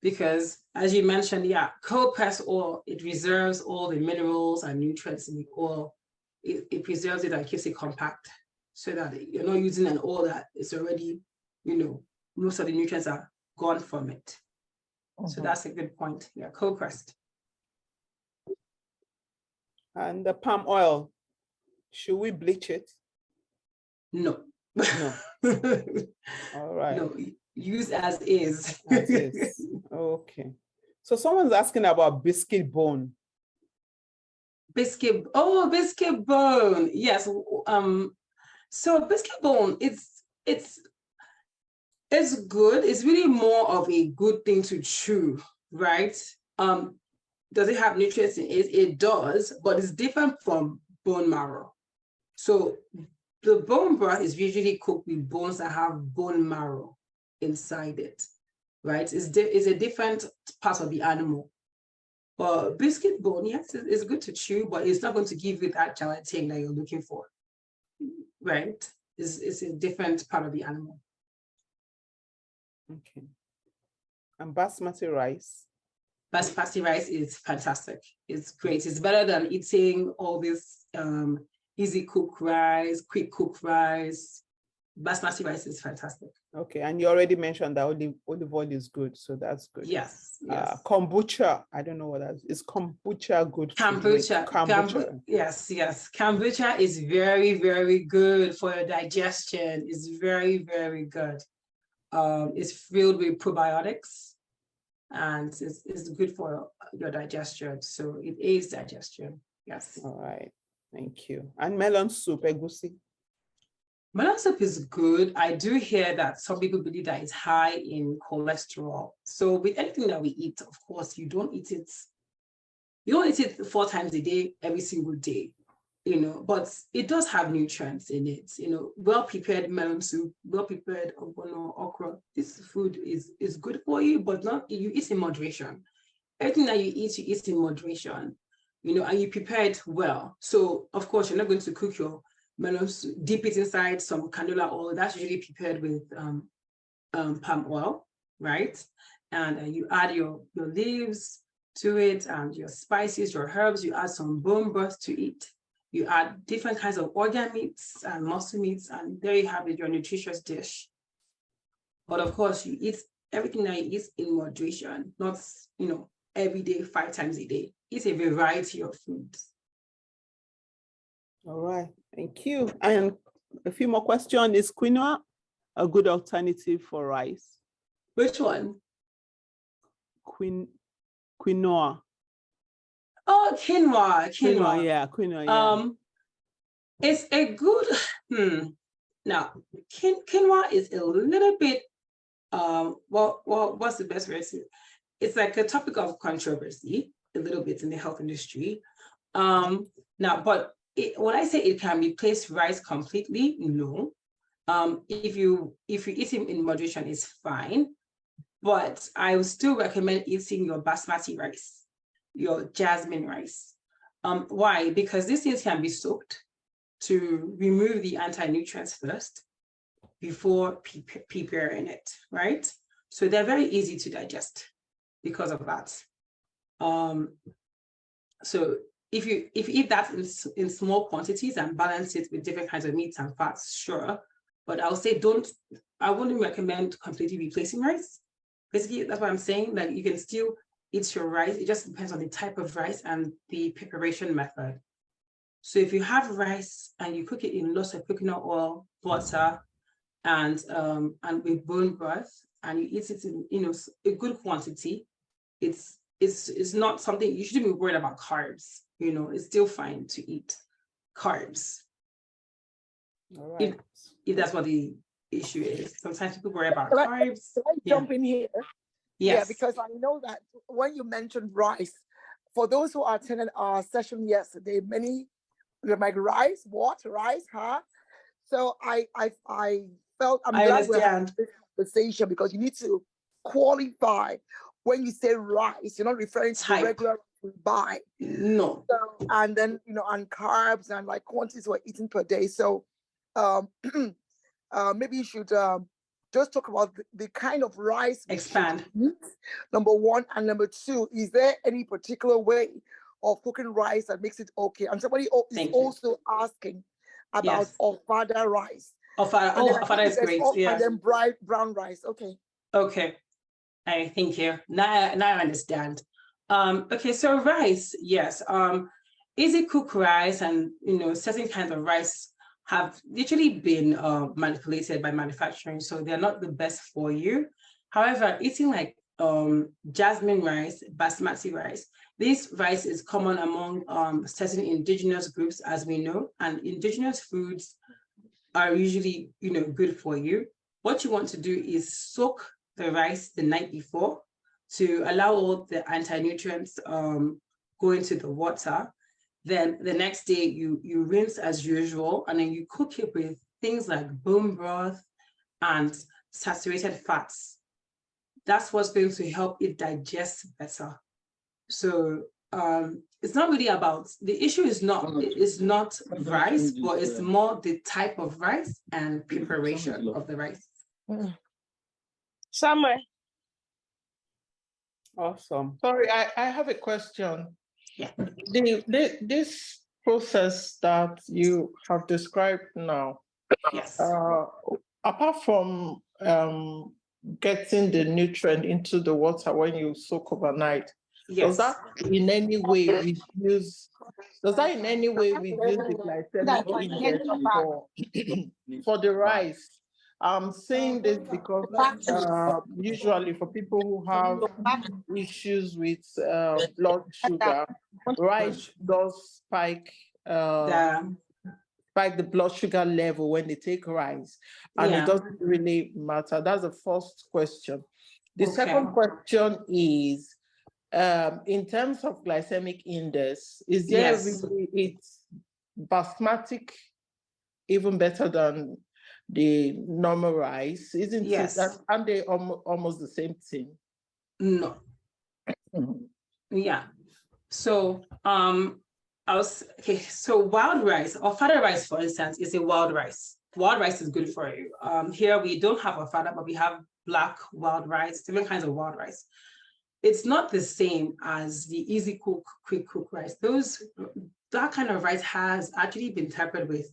Because as you mentioned, cold pressed oil, it reserves all the minerals and nutrients in the oil. It preserves it and keeps it compact so that you're not using an oil that is already, most of the nutrients are gone from it. So that's a good point. Yeah, cold pressed. And the palm oil, should we bleach it? No. No. All right. No, use as is. As is. Okay. So someone's asking about biscuit bone. Biscuit bone. Yes. So biscuit bone, it's good. It's really more of a good thing to chew, right? Does it have nutrients in it? It does, but it's different from bone marrow. So the bone broth is usually cooked with bones that have bone marrow inside it, right? It's a different part of the animal. But biscuit bone, yes, it's good to chew, but it's not going to give you that gelatin that you're looking for, right? It's a different part of the animal. Okay. And basmati rice? Basmati rice is fantastic. It's great. It's better than eating all this easy cook rice, quick cook rice. Basmati rice is fantastic. Okay, and you already mentioned that olive oil is good, so that's good. Yes. Kombucha, I don't know what that is. Is kombucha good? Kombucha. Yes. Kombucha is very, very good for your digestion. It's very, very good. It's filled with probiotics, and it's good for your digestion. So it aids digestion. Yes. All right. Thank you. And melon soup, egusi. Melon soup is good. I do hear that some people believe that it's high in cholesterol. So with anything that we eat, of course, you don't eat it 4 times a day, every single day, but it does have nutrients in it. Well-prepared melon soup, well-prepared okra. This food is good for you, but you eat in moderation. Everything that you eat in moderation, and you prepare it well. So of course, you're not going to cook your melon soup, dip it inside some canola oil. That's usually prepared with palm oil, right? And you add your leaves to it and your spices, your herbs. You add some bone broth to it. You add different kinds of organ meats and muscle meats, and there you have it, your nutritious dish. But of course, you eat everything that you eat in moderation, not every day, 5 times a day. Eat a variety of foods. All right, thank you. And a few more questions. Is quinoa a good alternative for rice? Which one? Quinoa. Oh, quinoa. Quinoa, yeah. It's a good, now, quinoa is a little bit, what's the best way to say it? It's like a topic of controversy, a little bit in the health industry. Now, but when I say it can replace rice completely, no. If you eat it in moderation, it's fine. But I would still recommend eating your basmati rice, your jasmine rice. Why? Because these things can be soaked to remove the anti-nutrients first before preparing it, right? So they're very easy to digest because of that. So if you eat that in small quantities and balance it with different kinds of meats and fats, sure. But I would say I wouldn't recommend completely replacing rice. Basically, that's what I'm saying. Like you can still eat your rice. It just depends on the type of rice and the preparation method. So if you have rice and you cook it in lots of coconut oil, butter, and with bone broth, and you eat it in a good quantity, it's not something you shouldn't be worried about carbs. It's still fine to eat carbs. All right. If that's what the issue is. Sometimes people worry about Can carbs. I jump in here? Yes. Yeah, because I know that when you mentioned rice, for those who attended our session yesterday, many were like, rice, what, rice, huh? So I felt I'm glad we're having this conversation, because you need to qualify when you say rice. You're not referring to the regular rice we buy. No. So, and then and carbs and like quantities we're eating per day. So maybe you should just talk about the kind of rice. Expand. Number one, and number two, is there any particular way of cooking rice that makes it okay? And somebody is also asking about ofada rice. Ofada is great. Yeah. And then brown rice. Okay. Okay. Thank you. Now I understand. Okay, so rice, yes. Easy cook rice and certain kinds of rice have literally been manipulated by manufacturing, so they're not the best for you. However, eating like jasmine rice, basmati rice, this rice is common among certain indigenous groups, as we know, and indigenous foods are usually good for you. What you want to do is soak the rice the night before to allow all the anti-nutrients go into the water. Then the next day you rinse as usual, and then you cook it with things like bone broth and saturated fats. That's what's going to help it digest better. So it's not really about, the issue is not rice, but it's more the type of rice and preparation of the rice. Somewhere. Awesome. Sorry, I have a question. Yeah. This process that you have described now, yes. Apart from getting the nutrient into the water when you soak overnight, does that in any way reduce the glycemic index for the rice? I'm saying this because usually for people who have issues with blood sugar, rice does spike the blood sugar level when they take rice, and it doesn't really matter. That's the first question. The second question is, in terms of glycemic index, is there really, it's basmati even better than the normal rice? Isn't it? Aren't they almost the same thing? No. Yeah. So so wild rice or fada rice, for instance, is a wild rice. Wild rice is good for you. Here we don't have a fada, but we have black wild rice, different kinds of wild rice. It's not the same as the easy cook, quick cook rice. That kind of rice has actually been tampered with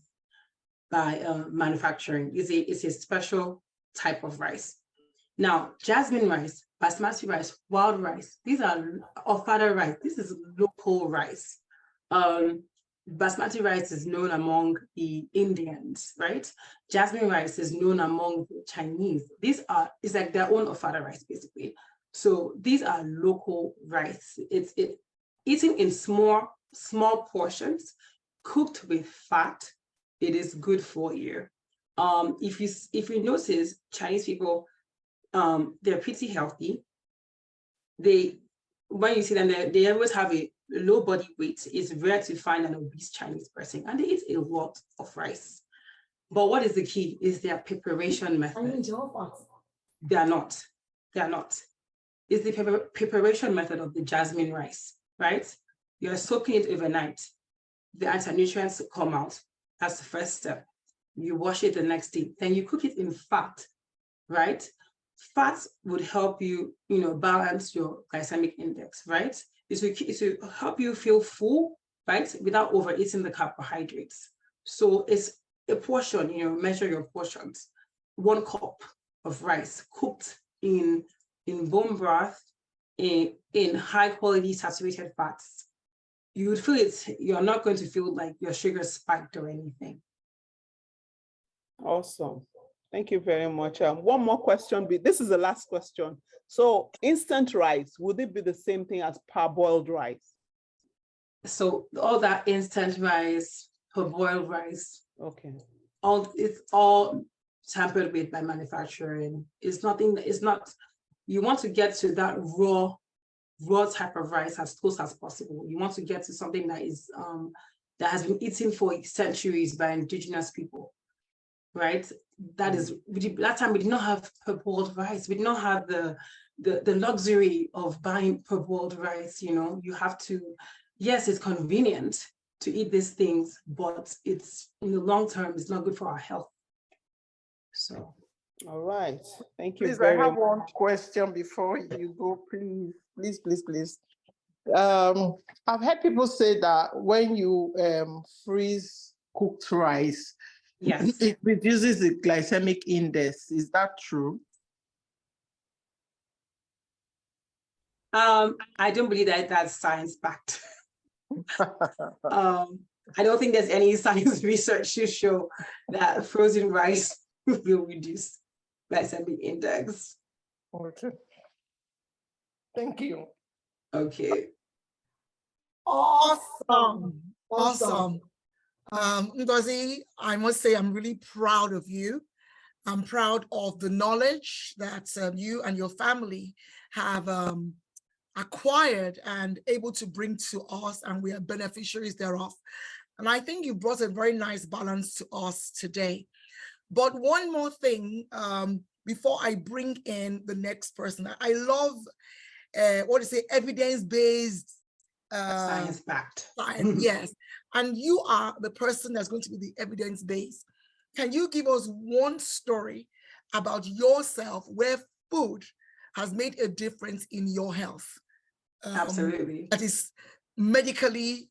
by manufacturing. It's a special type of rice. Now, jasmine rice, basmati rice, wild rice, these are ofada rice. This is local rice. Basmati rice is known among the Indians, right? Jasmine rice is known among the Chinese. It's like their own ofada rice, basically. So these are local rice. It's eating in small portions, cooked with fat. It is good for you. If you notice, Chinese people, they're pretty healthy. When you see them, they always have a low body weight. It's rare to find an obese Chinese person, and they eat a lot of rice. But what is the key is their preparation method. They are not. It's the preparation method of the jasmine rice, right? You're soaking it overnight. The anti-nutrients come out. That's the first step. You wash it the next day. Then you cook it in fat, right? Fat would help you, balance your glycemic index, right? It will help you feel full, right? Without overeating the carbohydrates. So it's a portion, measure your portions. 1 cup of rice cooked in in bone broth, in high quality saturated fats, you would feel it. You're not going to feel like your sugar spiked or anything. Awesome. Thank you very much. One more question. This is the last question. So instant rice, would it be the same thing as parboiled rice? So all that instant rice, parboiled rice, Okay. it's all tampered with by manufacturing. It's nothing. It's not. You want to get to that raw type of rice as close as possible. You want to get to something that is that has been eaten for centuries by indigenous people, right? That is, that time we did not have parboiled rice. We did not have the luxury of buying parboiled rice. You know, you have to. Yes, it's convenient to eat these things, but it's in the long term, it's not good for our health. So, all right. Thank you. Please, very I have much. one question before you go, please. I've heard people say that when you freeze cooked rice, yes, it reduces the glycemic index. Is that true? I don't believe that that's science-backed. I don't think there's any science research to show that frozen rice will reduce glycemic index. Okay. Thank you. Okay. Awesome. Ngozi, I must say I'm really proud of you. I'm proud of the knowledge that you and your family have acquired and able to bring to us, and we are beneficiaries thereof. And I think you brought a very nice balance to us today. But one more thing, before I bring in the next person, I love, evidence-based. Science-backed. Yes. And you are the person that's going to be the evidence-based. Can you give us one story about yourself where food has made a difference in your health? Absolutely. That is medically,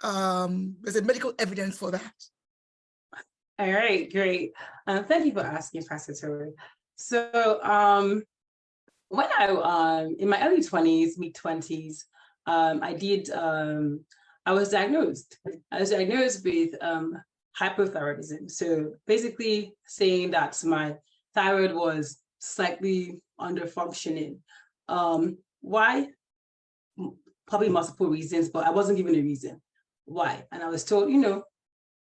there's a medical evidence for that. All right, great. Thank you for asking, Pastor Tori. So when I, in my early 20s, mid 20s, I was diagnosed. I was diagnosed with hypothyroidism. So basically saying that my thyroid was slightly under functioning. Why? Probably multiple reasons, but I wasn't given a reason why. And I was told, you know,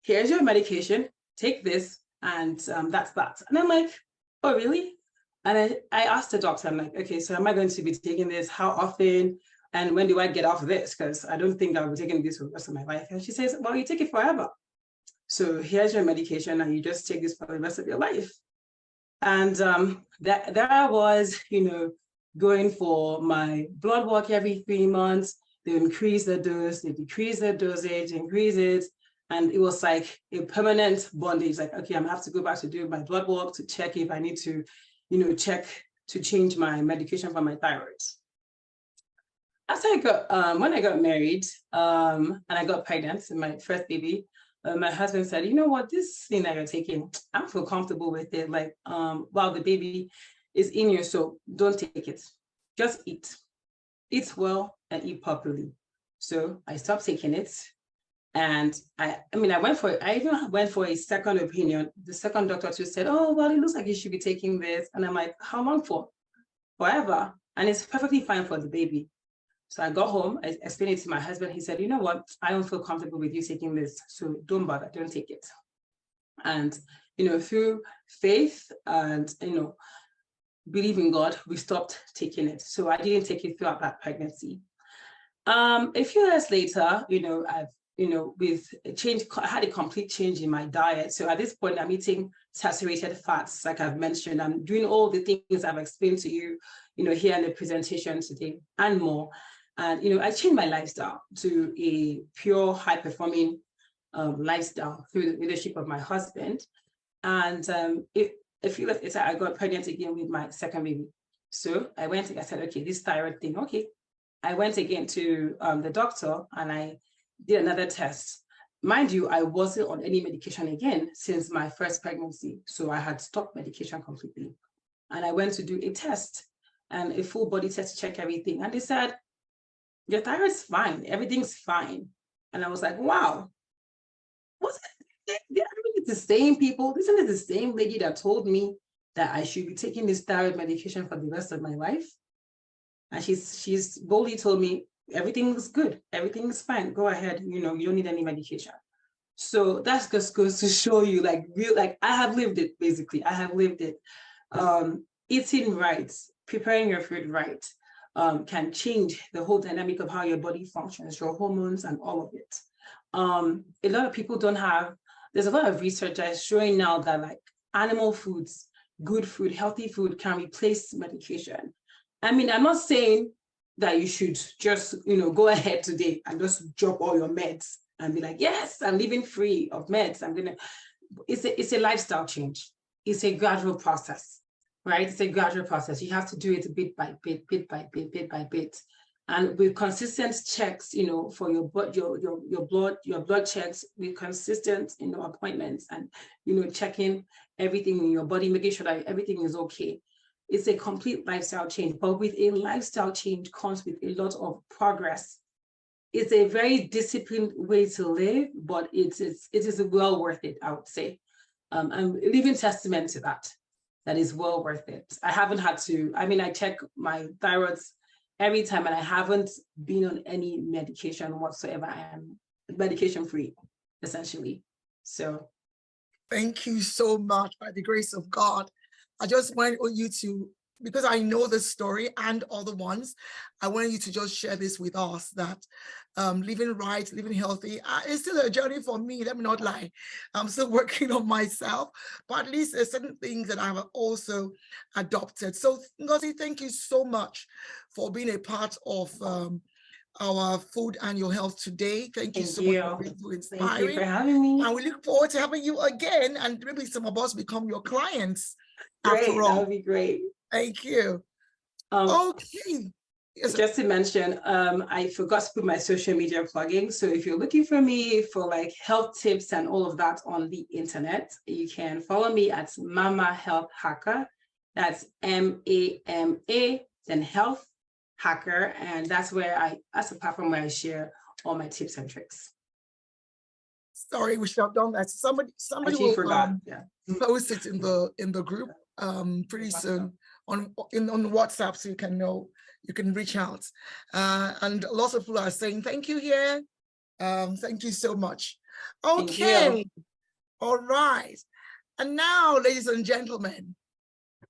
here's your medication, take this, and that's that. And I'm like, oh, really? And I asked the doctor, I'm like, okay, so am I going to be taking this? How often? And when do I get off this? Because I don't think I'll be taking this for the rest of my life. And she says, well, you take it forever. So here's your medication, and you just take this for the rest of your life. And there I was, you know, going for my blood work every 3 months. They increase the dose, they decrease the dosage, increase it. And it was like a permanent bondage. Like, okay, I'm gonna have to go back to do my blood work to check if I need to, you know, check to change my medication for my thyroid. After I got, when I got married and I got pregnant, my first baby, my husband said, you know what, this thing that you're taking, I don't feel comfortable with it. Like, while the baby is in you, so don't take it. Just eat. Eat well and eat properly. So I stopped taking it. And I even went for a second opinion. The second doctor too said, oh, well, it looks like you should be taking this. And I'm like, how long for? Forever. And it's perfectly fine for the baby. So I got home, I explained it to my husband. He said, you know what? I don't feel comfortable with you taking this. So don't bother, don't take it. And, you know, through faith and, you know, believe in God, we stopped taking it. So I didn't take it throughout that pregnancy. A few years later, you know, with a change, I had a complete change in my diet. So at this point, I'm eating saturated fats, like I've mentioned. I'm doing all the things I've explained to you, you know, here in the presentation today and more. And, you know, I changed my lifestyle to a pure high-performing lifestyle through the leadership of my husband. And a few years later, I got pregnant again with my second baby. So I said, okay, this thyroid thing, okay. I went again to the doctor and I did another test. Mind you, I wasn't on any medication again since my first pregnancy. So I had stopped medication completely. And I went to do a test. and a full body test to check everything. And they said, your thyroid's fine, everything's fine. And I was like, wow, what's it? It's the same people. Isn't it the same lady that told me that I should be taking this thyroid medication for the rest of my life? And she's boldly told me, everything is good, everything is fine, go ahead, you know, you don't need any medication. So that just goes to show you, like, I have lived it, basically. I have lived it. Eating right, preparing your food right, can change the whole dynamic of how your body functions, your hormones and all of it. A lot of people don't have, there's a lot of research that is showing now that like animal foods, good food, healthy food can replace medication. I mean, I'm not saying that you should just, you know, go ahead today and just drop all your meds and be like, yes, I'm living free of meds. It's a lifestyle change. It's a gradual process, right? It's a gradual process. You have to do it bit by bit, bit by bit, bit by bit. And with consistent checks, you know, for your blood checks, with consistent, you know, appointments and, you know, checking everything in your body, making sure that everything is okay. It's a complete lifestyle change, but with a lifestyle change comes with a lot of progress. It's a very disciplined way to live, but it is well worth it, I would say. I'm a living testament to that. That is well worth it. I haven't had to, I mean, I check my thyroids every time and I haven't been on any medication whatsoever. I am medication free, essentially. So. Thank you so much. By the grace of God, I just want you to, because I know the story and other ones, I want you to just share this with us, that living right, living healthy, is still a journey for me, let me not lie. I'm still working on myself, but at least there's certain things that I have also adopted. So Ngozi, thank you so much for being a part of our food and your health today. Thank you so much for being so inspiring. Thank you for having me. And we look forward to having you again, and maybe some of us become your clients. Great, after all. That would be great. Thank you. Okay. Yes, just to mention, I forgot to put my social media plugin. So if you're looking for me for like health tips and all of that on the internet, you can follow me at Mama Health Hacker. That's MAMA, then Health Hacker. And that's the platform where I share all my tips and tricks. Sorry, we should have done that. Somebody will post it in the group pretty soon on WhatsApp, so you can know, you can reach out. And lots of people are saying thank you here. Thank you so much. Okay, all right. And now, ladies and gentlemen,